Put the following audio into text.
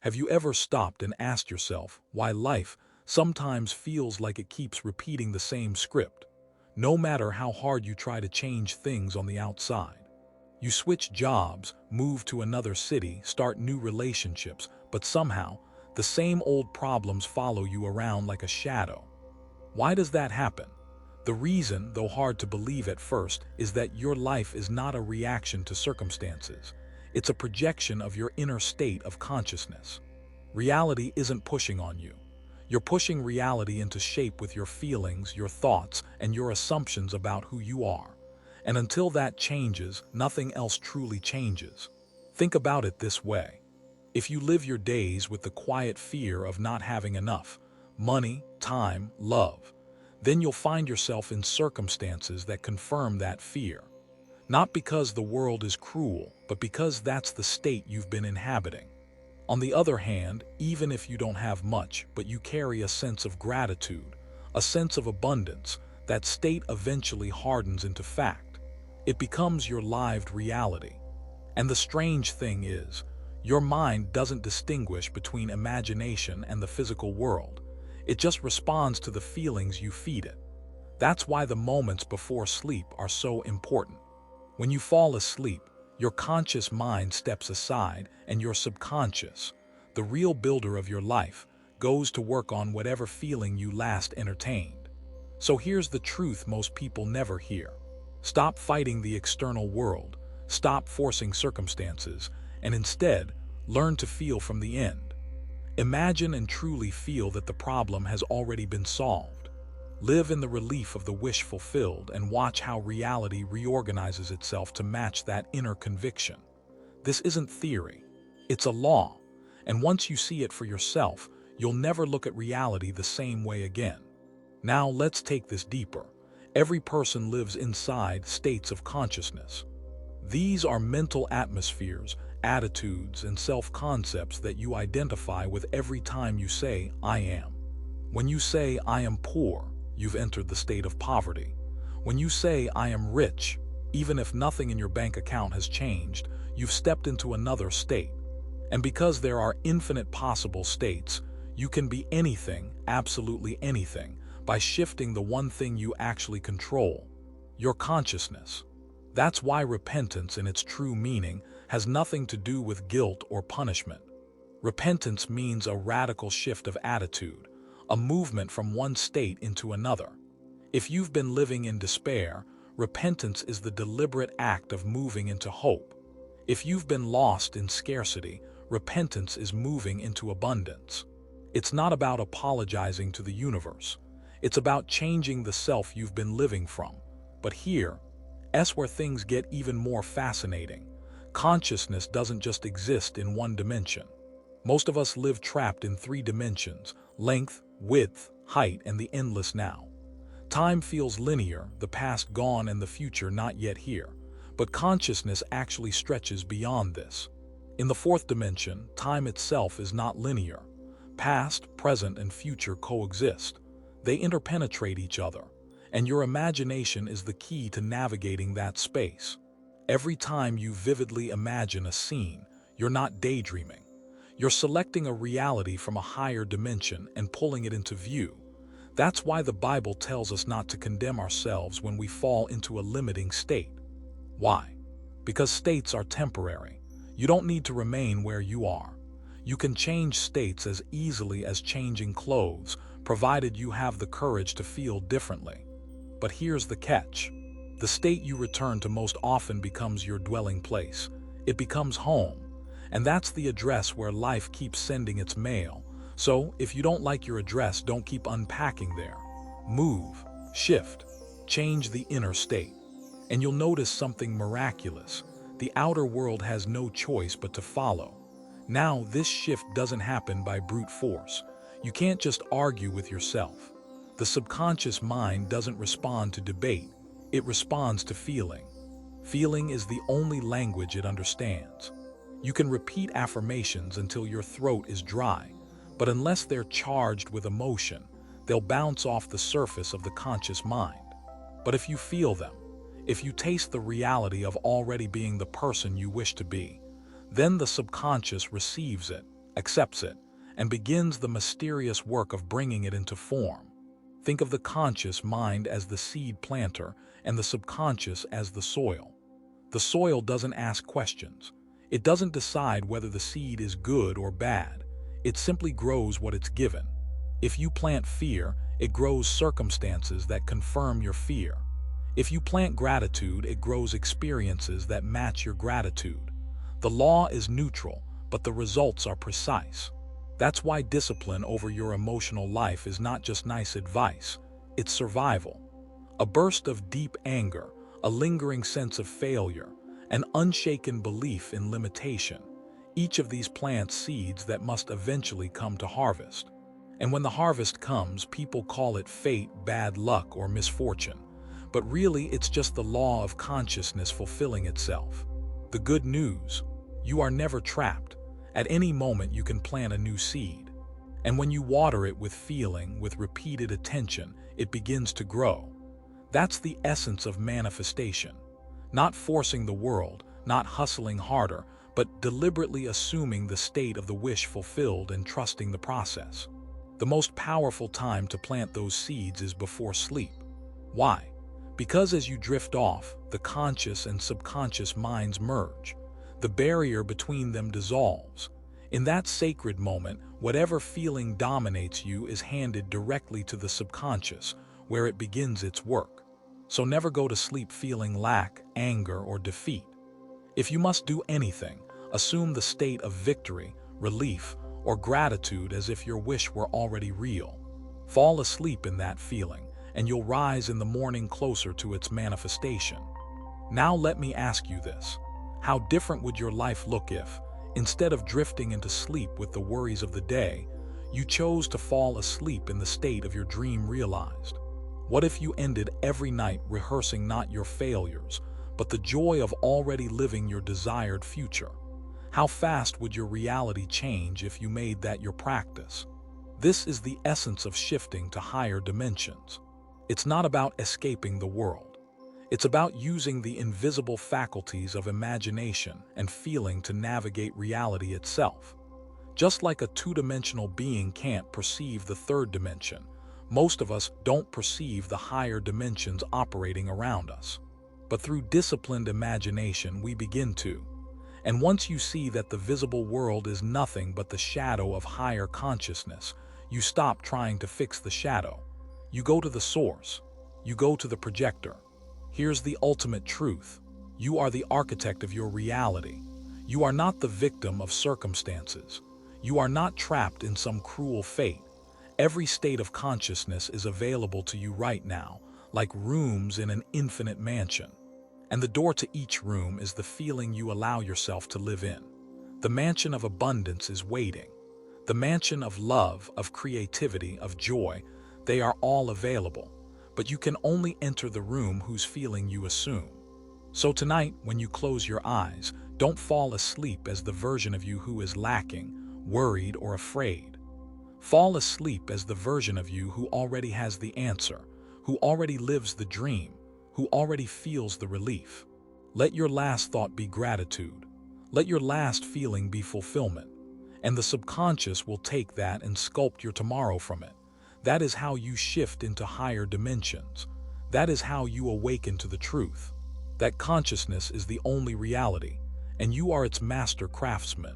Have you ever stopped and asked yourself why life sometimes feels like it keeps repeating the same script, no matter how hard you try to change things on the outside? You switch jobs, move to another city, start new relationships, but somehow the same old problems follow you around like a shadow. Why does that happen? The reason, though hard to believe at first, is that your life is not a reaction to circumstances. It's a projection of your inner state of consciousness. Reality isn't pushing on you. You're pushing reality into shape with your feelings, your thoughts, and your assumptions about who you are. And until that changes, nothing else truly changes. Think about it this way. If you live your days with the quiet fear of not having enough, money, time, love, then you'll find yourself in circumstances that confirm that fear. Not because the world is cruel, but because that's the state you've been inhabiting. On the other hand, even if you don't have much, but you carry a sense of gratitude, a sense of abundance, that state eventually hardens into fact. It becomes your lived reality. And the strange thing is, your mind doesn't distinguish between imagination and the physical world. It just responds to the feelings you feed it. That's why the moments before sleep are so important. When you fall asleep, your conscious mind steps aside and your subconscious, the real builder of your life, goes to work on whatever feeling you last entertained. So here's the truth most people never hear. Stop fighting the external world, stop forcing circumstances, and instead, learn to feel from the end. Imagine and truly feel that the problem has already been solved. Live in the relief of the wish fulfilled and watch how reality reorganizes itself to match that inner conviction. This isn't theory, it's a law, and once you see it for yourself, you'll never look at reality the same way again. Now let's take this deeper. Every person lives inside states of consciousness. These are mental atmospheres, attitudes, and self-concepts that you identify with every time you say, "I am." When you say, "I am poor," you've entered the state of poverty. When you say, "I am rich," even if nothing in your bank account has changed, you've stepped into another state. And because there are infinite possible states, you can be anything, absolutely anything, by shifting the one thing you actually control, your consciousness. That's why repentance in its true meaning has nothing to do with guilt or punishment. Repentance means a radical shift of attitude, a movement from one state into another. If you've been living in despair, repentance is the deliberate act of moving into hope. If you've been lost in scarcity, repentance is moving into abundance. It's not about apologizing to the universe. It's about changing the self you've been living from. But here's where things get even more fascinating. Consciousness doesn't just exist in one dimension. Most of us live trapped in three dimensions: length, width, height, and the endless now. Time feels linear, the past gone and the future not yet here. But consciousness actually stretches beyond this. In the fourth dimension, time itself is not linear. Past, present, and future coexist. They interpenetrate each other, and your imagination is the key to navigating that space. Every time you vividly imagine a scene, you're not daydreaming. You're selecting a reality from a higher dimension and pulling it into view. That's why the Bible tells us not to condemn ourselves when we fall into a limiting state. Why? Because states are temporary. You don't need to remain where you are. You can change states as easily as changing clothes, provided you have the courage to feel differently. But here's the catch. The state you return to most often becomes your dwelling place. It becomes home. And that's the address where life keeps sending its mail. So, if you don't like your address, don't keep unpacking there. Move, shift, change the inner state. And you'll notice something miraculous. The outer world has no choice but to follow. Now, this shift doesn't happen by brute force. You can't just argue with yourself. The subconscious mind doesn't respond to debate. It responds to feeling. Feeling is the only language it understands. You can repeat affirmations until your throat is dry, but unless they're charged with emotion, they'll bounce off the surface of the conscious mind. But if you feel them, if you taste the reality of already being the person you wish to be, then the subconscious receives it, accepts it, and begins the mysterious work of bringing it into form. Think of the conscious mind as the seed planter and the subconscious as the soil. The soil doesn't ask questions. It doesn't decide whether the seed is good or bad. It simply grows what it's given. If you plant fear, it grows circumstances that confirm your fear. If you plant gratitude, it grows experiences that match your gratitude. The law is neutral, but the results are precise. That's why discipline over your emotional life is not just nice advice, it's survival. A burst of deep anger, a lingering sense of failure, an unshaken belief in limitation. Each of these plants seeds that must eventually come to harvest. And when the harvest comes, people call it fate, bad luck, or misfortune. But really, it's just the law of consciousness fulfilling itself. The good news: you are never trapped. At any moment, you can plant a new seed. And when you water it with feeling, with repeated attention, it begins to grow. That's the essence of manifestation. Not forcing the world, not hustling harder, but deliberately assuming the state of the wish fulfilled and trusting the process. The most powerful time to plant those seeds is before sleep. Why? Because as you drift off, the conscious and subconscious minds merge. The barrier between them dissolves. In that sacred moment, whatever feeling dominates you is handed directly to the subconscious, where it begins its work. So never go to sleep feeling lack, anger, or defeat. If you must do anything, assume the state of victory, relief, or gratitude as if your wish were already real. Fall asleep in that feeling, and you'll rise in the morning closer to its manifestation. Now let me ask you this. How different would your life look if, instead of drifting into sleep with the worries of the day, you chose to fall asleep in the state of your dream realized? What if you ended every night rehearsing not your failures, but the joy of already living your desired future? How fast would your reality change if you made that your practice? This is the essence of shifting to higher dimensions. It's not about escaping the world. It's about using the invisible faculties of imagination and feeling to navigate reality itself. Just like a two-dimensional being can't perceive the third dimension, most of us don't perceive the higher dimensions operating around us. But through disciplined imagination, we begin to. And once you see that the visible world is nothing but the shadow of higher consciousness, you stop trying to fix the shadow. You go to the source. You go to the projector. Here's the ultimate truth. You are the architect of your reality. You are not the victim of circumstances. You are not trapped in some cruel fate. Every state of consciousness is available to you right now, like rooms in an infinite mansion. And the door to each room is the feeling you allow yourself to live in. The mansion of abundance is waiting. The mansion of love, of creativity, of joy, they are all available. But you can only enter the room whose feeling you assume. So tonight, when you close your eyes, don't fall asleep as the version of you who is lacking, worried, or afraid. Fall asleep as the version of you who already has the answer, who already lives the dream, who already feels the relief. Let your last thought be gratitude. Let your last feeling be fulfillment. And the subconscious will take that and sculpt your tomorrow from it. That is how you shift into higher dimensions. That is how you awaken to the truth. That consciousness is the only reality, and you are its master craftsman.